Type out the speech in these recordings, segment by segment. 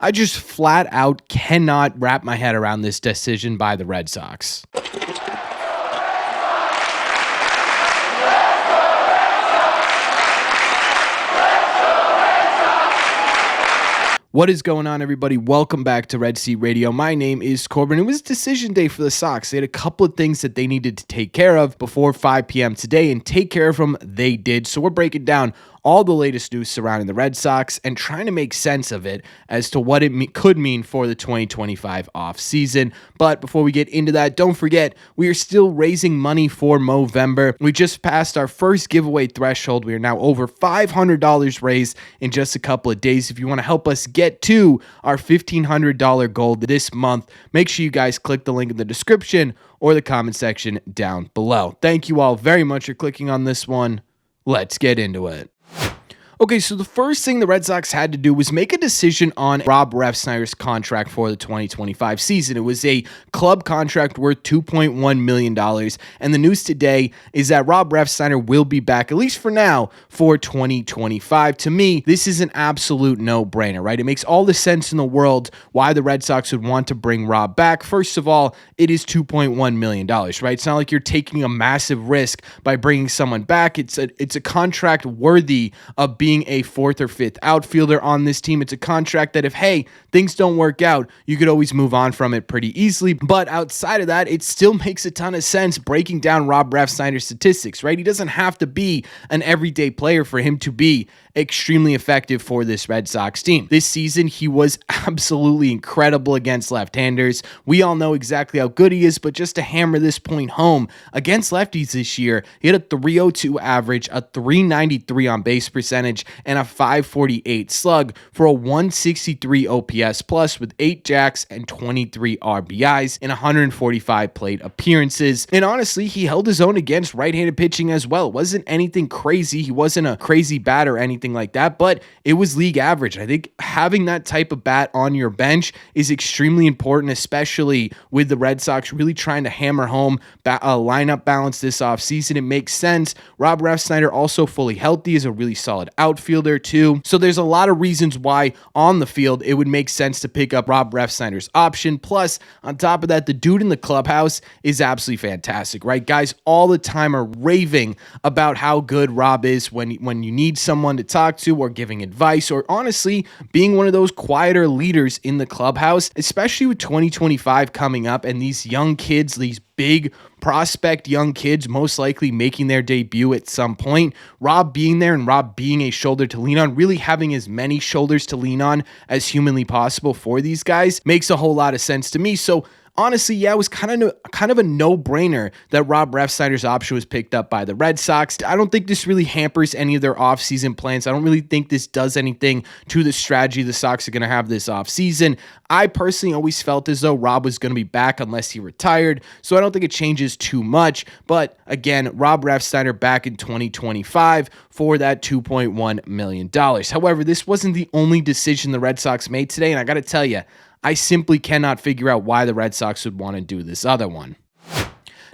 I just flat out cannot wrap my head around this decision by the Red Sox. What is going on, everybody? Welcome back to Red Seat Radio. My name is Corbin. It was decision day for the Sox. They had a couple of things that they needed to take care of before 5 p.m. today, and take care of them they did. So we're breaking down all the latest news surrounding the Red Sox and trying to make sense of it as to what it could mean for the 2025 offseason. But before we get into that, don't forget, we are still raising money for Movember. We just passed our first giveaway threshold. We are now over $500 raised in just a couple of days. If you want to help us get to our $1,500 goal this month, make sure you guys click the link in the description or the comment section down below. Thank you all very much for clicking on this one. Let's get into it. Okay, so the first thing the Red Sox had to do was make a decision on Rob Refsnyder's contract for the 2025 season. It was a club contract worth $2.1 million, and the news today is that Rob Refsnyder will be back, at least for now, for 2025. To me, this is an absolute no-brainer, right? It makes all the sense in the world why the Red Sox would want to bring Rob back. First of all, it is $2.1 million, right? It's not like you're taking a massive risk by bringing someone back. It's a contract worthy of being a fourth or fifth outfielder on this team. It's a contract that if, hey, things don't work out, you could always move on from it pretty easily. But outside of that, it still makes a ton of sense breaking down Rob Refsnyder's statistics, right? He doesn't have to be an everyday player for him to be extremely effective for this Red Sox team. This season, he was absolutely incredible against left-handers. We all know exactly how good he is, but just to hammer this point home, against lefties this year, he had a .302 average, a .393 on base percentage, and a .548 slug for a .163 OPS plus with 8 jacks and 23 RBIs in 145 plate appearances. And honestly, he held his own against right-handed pitching as well. It wasn't anything crazy. He wasn't a crazy bat or anything like that, but it was league average. I think having that type of bat on your bench is extremely important, especially with the Red Sox really trying to hammer home lineup balance this offseason. It makes sense. Rob Refsnyder, also fully healthy, is a really solid outfielder too. So there's a lot of reasons why on the field it would make sense to pick up Rob Refsnyder's option. Plus, on top of that, the dude in the clubhouse is absolutely fantastic, right? Guys all the time are raving about how good Rob is when you need someone to talk to or giving advice, or honestly being one of those quieter leaders in the clubhouse, especially with 2025 coming up and these young kids, these big prospect young kids most likely making their debut at some point. Rob being there and Rob being a shoulder to lean on, really having as many shoulders to lean on as humanly possible for these guys makes a whole lot of sense to me. So honestly, yeah, it was kind of a no-brainer that Rob Refsnyder's option was picked up by the Red Sox. I don't think this really hampers any of their offseason plans. I don't really think this does anything to the strategy the Sox are going to have this offseason. I personally always felt as though Rob was going to be back unless he retired, so I don't think it changes too much. But again, Rob Refsnyder back in 2025 for that $2.1 million. However, this wasn't the only decision the Red Sox made today, and I got to tell you, I simply cannot figure out why the Red Sox would want to do this other one.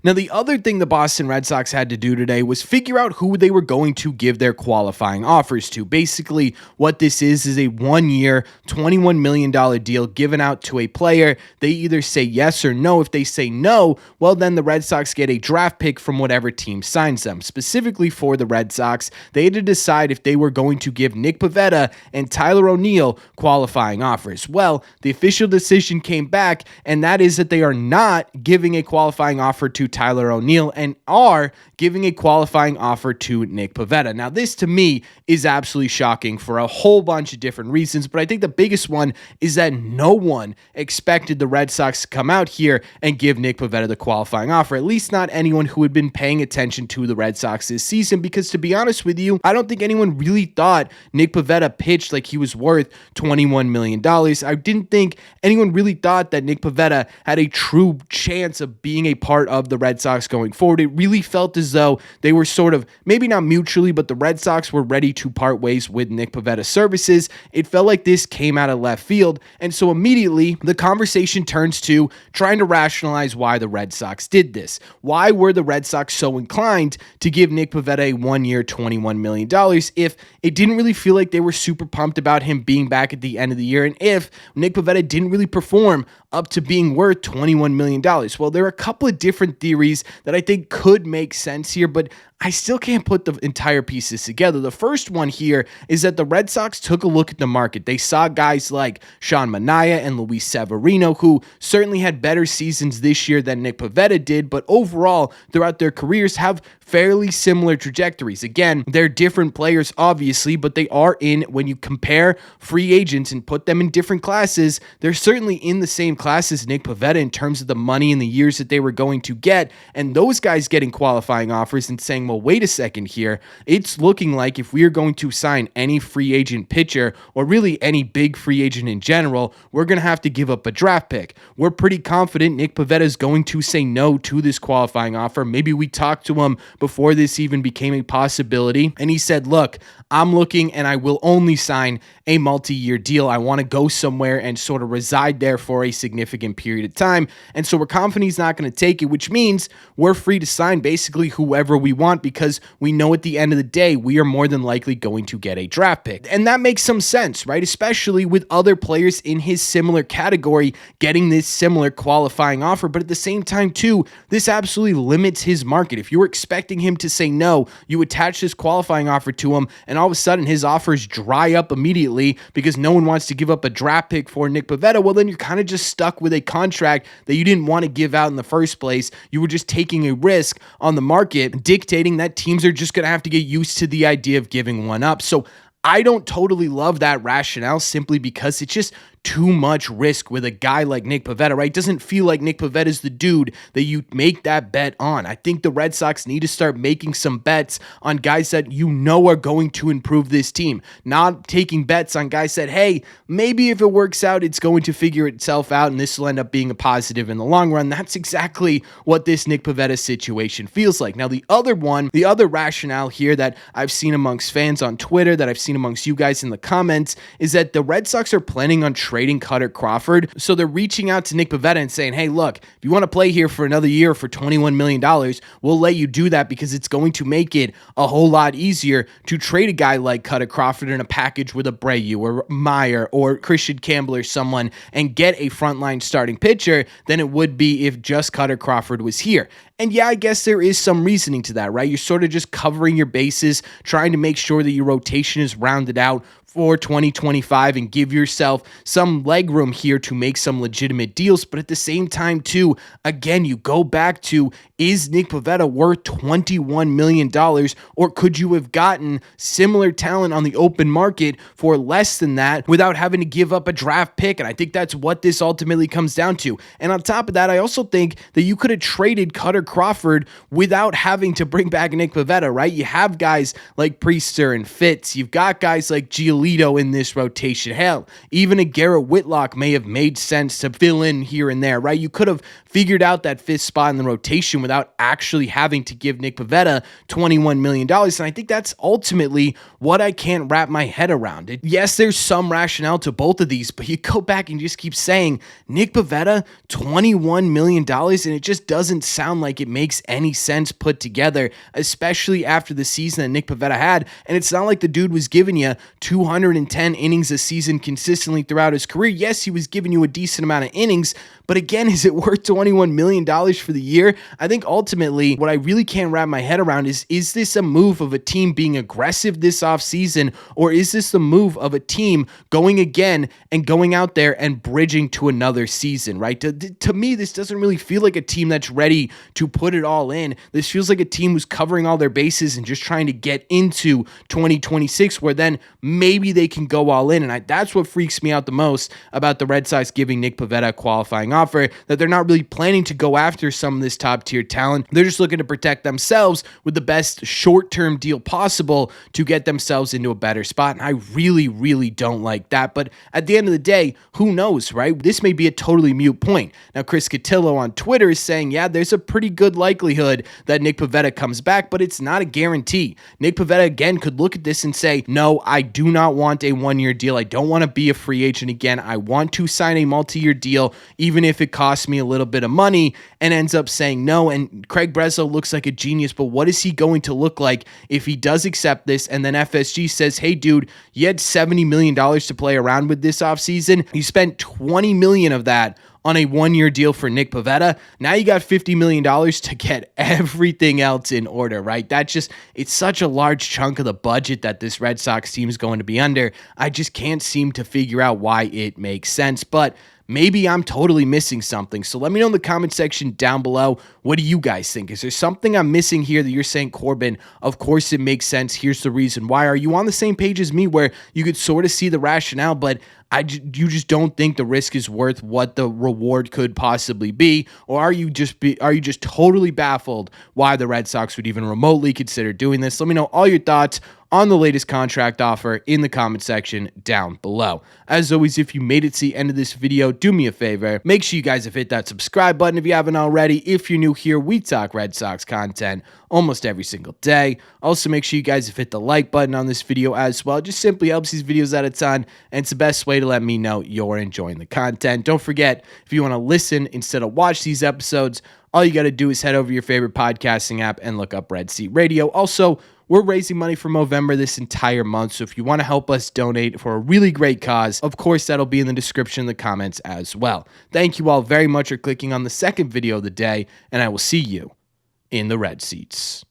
Now, the other thing the Boston Red Sox had to do today was figure out who they were going to give their qualifying offers to. Basically, what this is a 1-year, $21 million deal given out to a player. They either say yes or no. If they say no, well, then the Red Sox get a draft pick from whatever team signs them. Specifically for the Red Sox, they had to decide if they were going to give Nick Pivetta and Tyler O'Neill qualifying offers. Well, the official decision came back, and that is that they are not giving a qualifying offer to Tyler O'Neill and are giving a qualifying offer to Nick Pivetta. Now, this to me is absolutely shocking for a whole bunch of different reasons, but I think the biggest one is that no one expected the Red Sox to come out here and give Nick Pivetta the qualifying offer, at least not anyone who had been paying attention to the Red Sox this season, because to be honest with you, I don't think anyone really thought Nick Pivetta pitched like he was worth $21 million. I didn't think anyone really thought that Nick Pivetta had a true chance of being a part of the Red Sox going forward. It really felt as though they were sort of, maybe not mutually, but the Red Sox were ready to part ways with Nick Pivetta's services. It felt like this came out of left field. And so immediately the conversation turns to trying to rationalize why the Red Sox did this. Why were the Red Sox so inclined to give Nick Pivetta a 1-year, $21 million if it didn't really feel like they were super pumped about him being back at the end of the year, and if Nick Pivetta didn't really perform up to being worth $21 million? Well, there are a couple of different theories that I think could make sense here, but I still can't put the entire pieces together. The first one here is that the Red Sox took a look at the market. They saw guys like Sean Manaea and Luis Severino, who certainly had better seasons this year than Nick Pivetta did, but overall, throughout their careers, have fairly similar trajectories. Again, they're different players, obviously, but they are when you compare free agents and put them in different classes, they're certainly in the same class as Nick Pivetta in terms of the money and the years that they were going to get. And those guys getting qualifying offers and saying, well, wait a second here. It's looking like if we are going to sign any free agent pitcher, or really any big free agent in general, we're going to have to give up a draft pick. We're pretty confident Nick Pivetta is going to say no to this qualifying offer. Maybe we talked to him before this even became a possibility, and he said, look, I'm looking and I will only sign a multi-year deal. I want to go somewhere and sort of reside there for a significant period of time. And so we're confident he's not going to take it, which means we're free to sign basically whoever we want because we know at the end of the day, we are more than likely going to get a draft pick. And that makes some sense, right? Especially with other players in his similar category getting this similar qualifying offer. But at the same time, too, this absolutely limits his market. If you were expecting him to say no, you attach this qualifying offer to him, and all of a sudden his offers dry up immediately because no one wants to give up a draft pick for Nick Pivetta. Well, then you're kind of just stuck with a contract that you didn't want to give out in the first place. You were just taking a risk on the market, dictating that teams are just going to have to get used to the idea of giving one up. So I don't totally love that rationale simply because it's just too much risk with a guy like Nick Pivetta, right? It doesn't feel like Nick Pivetta is the dude that you make that bet on. I think the Red Sox need to start making some bets on guys that you know are going to improve this team, not taking bets on guys that, hey, maybe if it works out, it's going to figure itself out and this will end up being a positive in the long run. That's exactly what this Nick Pivetta situation feels like. Now, the other rationale here that I've seen amongst fans on Twitter, that I've seen amongst you guys in the comments, is that the Red Sox are planning on trading Cutter Crawford. So they're reaching out to Nick Pivetta and saying, hey, look, if you want to play here for another year for $21 million, we'll let you do that because it's going to make it a whole lot easier to trade a guy like Cutter Crawford in a package with Abreu or Meyer or Christian Campbell or someone and get a frontline starting pitcher than it would be if just Cutter Crawford was here. And yeah, I guess there is some reasoning to that, right? You're sort of just covering your bases, trying to make sure that your rotation is rounded out for 2025 and give yourself some leg room here to make some legitimate deals. But at the same time, too, again, you go back to, is Nick Pivetta worth $21 million, or could you have gotten similar talent on the open market for less than that without having to give up a draft pick? And I think that's what this ultimately comes down to. And on top of that, I also think that you could have traded Cutter Crawford without having to bring back Nick Pivetta, right? You have guys like Priester and Fitz. You've got guys like Giolito in this rotation. Hell, even a Garrett Whitlock may have made sense to fill in here and there, right? You could have figured out that fifth spot in the rotation without actually having to give Nick Pivetta $21 million. And I think that's ultimately what I can't wrap my head around. Yes, there's some rationale to both of these, but you go back and just keep saying Nick Pivetta, $21 million, and it just doesn't sound like it makes any sense put together, especially after the season that Nick Pivetta had. And it's not like the dude was giving you 210 innings a season consistently throughout his career. Yes, he was giving you a decent amount of innings, but again, is it worth $21 million for the year? I think ultimately what I really can't wrap my head around is this a move of a team being aggressive this offseason, or is this the move of a team going again and going out there and bridging to another season, right? To me, this doesn't really feel like a team that's ready to put it all in. This feels like a team who's covering all their bases and just trying to get into 2026, where then maybe maybe they can go all in. And that's what freaks me out the most about the Red Sox giving Nick Pivetta a qualifying offer, that they're not really planning to go after some of this top tier talent. They're just looking to protect themselves with the best short-term deal possible to get themselves into a better spot. And I really, really don't like that. But at the end of the day, who knows, right? This may be a totally mute point. Now, Chris Cotillo on Twitter is saying, yeah, there's a pretty good likelihood that Nick Pivetta comes back, but it's not a guarantee. Nick Pivetta, again, could look at this and say, no, I do not want a one-year deal. I don't want to be a free agent again. I want to sign a multi-year deal, even if it costs me a little bit of money, and ends up saying no. And Craig Breslow looks like a genius, but what is he going to look like if he does accept this? And then FSG says, hey, dude, you had $70 million to play around with this offseason. You spent $20 million of that on a one-year deal for Nick Pivetta. Now you got $50 million to get everything else in order, right? It's such a large chunk of the budget that this Red Sox team is going to be under. I just can't seem to figure out why it makes sense, but maybe I'm totally missing something. So let me know in the comment section down below. What do you guys think? Is there something I'm missing here that you're saying, Corbin, of course it makes sense. Here's the reason why. Are you on the same page as me where you could sort of see the rationale, but you just don't think the risk is worth what the reward could possibly be? Or are you just totally baffled why the Red Sox would even remotely consider doing this? Let me know all your thoughts on the latest contract offer in the comment section down below. As always, if you made it to the end of this video, do me a favor. Make sure you guys have hit that subscribe button if you haven't already. If you're new here, we talk Red Sox content almost every single day. Also, make sure you guys have hit the like button on this video as well. It just simply helps these videos out a ton, and it's the best way to let me know you're enjoying the content. Don't forget, if you want to listen instead of watch these episodes, all you got to do is head over to your favorite podcasting app and look up Red Seat Radio. Also, we're raising money for Movember this entire month, so if you want to help us donate for a really great cause, of course, that'll be in the description in the comments as well. Thank you all very much for clicking on the second video of the day, and I will see you in the Red Seats.